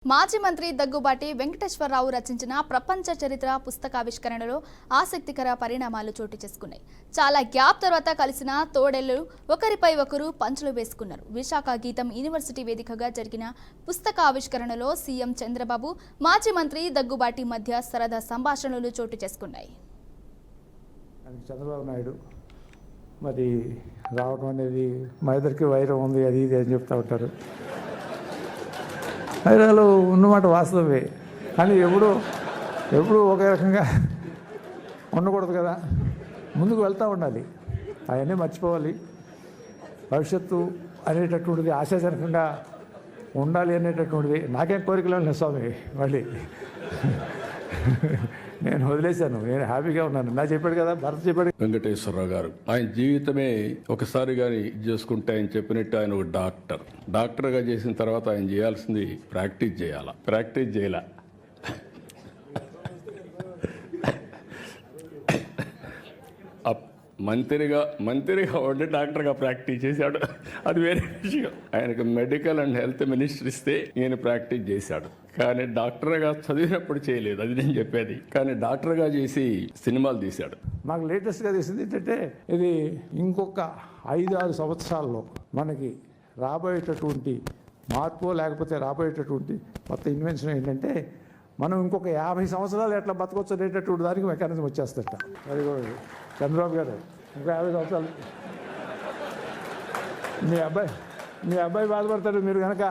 మాజీ మంత్రి దగ్గుబాటి వెంకటేశ్వరరావు రచించిన ప్రపంచ చరిత్ర పుస్తకావిష్కరణలో ఆసక్తికర పరిణామాలు చోటు చేసుకున్నాయి. చాలా గ్యాప్ తర్వాత కలిసిన తోడేళ్లు ఒకరిపై ఒకరు పంచులు వేసుకున్నారు. విశాఖ గీతం యూనివర్సిటీ వేదికగా జరిగిన పుస్తకావిష్కరణలో సీఎం చంద్రబాబు, మాజీ మంత్రి దగ్గుబాటి మధ్య సరదా సంభాషణలు చోటు చేసుకున్నాయి. చంద్రబాబు నాయుడు మరి రావడం అనేది మా ఇద్దరికి వైరం ఉంది, అది ఇది అని చెప్తూ ఉంటారు. వైరాలు ఉన్నమాట వాస్తవమే, కానీ ఎప్పుడు ఒకే రకంగా ఉండకూడదు కదా. ముందుకు వెళ్తూ ఉండాలి, అవన్నీ మర్చిపోవాలి. భవిష్యత్తు అనేటటువంటిది ఆశాజనకంగా ఉండాలి అనేటటువంటిది నాకేం కోరికలు లేదు స్వామి. మళ్ళీ నేను వదిలేశాను, నేను హ్యాపీగా ఉన్నాను. నా చెప్పాడు కదా, భరత్ చెప్పాడు. వెంకటేశ్వరరావు గారు ఆయన జీవితమే ఒకసారి కానీ చేసుకుంటే ఆయన చెప్పినట్టు ఆయన ఒక డాక్టర్గా చేసిన తర్వాత ఆయన చేయాల్సింది ప్రాక్టీస్ చేయాలా. ప్రాక్టీస్ చేయాల. మంత్రిగా ఉండి డాక్టర్గా ప్రాక్టీస్ చేశాడు, అది వేరే విషయం. ఆయనకు మెడికల్ అండ్ హెల్త్ మినిస్టర్ ఇస్తే నేను ప్రాక్టీస్ చేశాడు, కానీ డాక్టర్గా చదివినప్పుడు చేయలేదు, అది నేను చెప్పేది. కానీ డాక్టర్గా చేసి సినిమాలు తీశాడు. మాకు లేటెస్ట్గా తీసింది ఏంటంటే, ఇది ఇంకొక 5-6 సంవత్సరాల్లో మనకి రాబోయేటటువంటి మార్పు, లేకపోతే రాబోయేటటువంటి కొత్త ఇన్వెన్షన్ ఏంటంటే, మనం ఇంకొక 50 సంవత్సరాలు ఎట్లా బతకొచ్చు అనేటటువంటి దానికి మెకానిజం వచ్చేస్తట. వెరీ గుడ్ చంద్రబాబు గారు. ఇంకా 50 సంవత్సరాలు మీ అబ్బాయి బాధపడతాడు, మీరు కనుక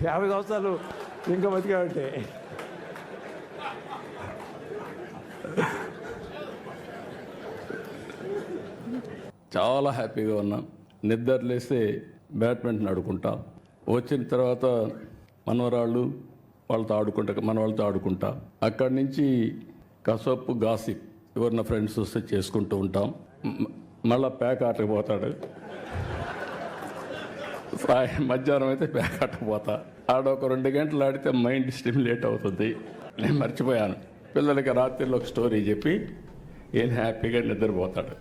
50 సంవత్సరాలు ఇంకా బతికామంటే. చాలా హ్యాపీగా ఉన్నాం. నిద్ర లేస్తే బ్యాడ్మింటన్ ఆడుకుంటాం, వచ్చిన తర్వాత మనవరాళ్ళు వాళ్ళతో ఆడుకుంటా. అక్కడి నుంచి కసపు గాసిప్ ఎవరిన ఫ్రెండ్స్ వస్తే చేసుకుంటూ ఉంటాం. మళ్ళీ ప్యాక్ ఆటకు పోతాడు. మధ్యాహ్నం అయితే ప్యాక్ ఆటకు పోతా. ఒక 2 గంటలు ఆడితే మైండ్ స్టిమ్యులేట్ అవుతుంది. నేను మర్చిపోయాను. పిల్లలకి రాత్రిలో ఒక స్టోరీ చెప్పి ఈయన హ్యాపీగా నిద్రపోతాడు.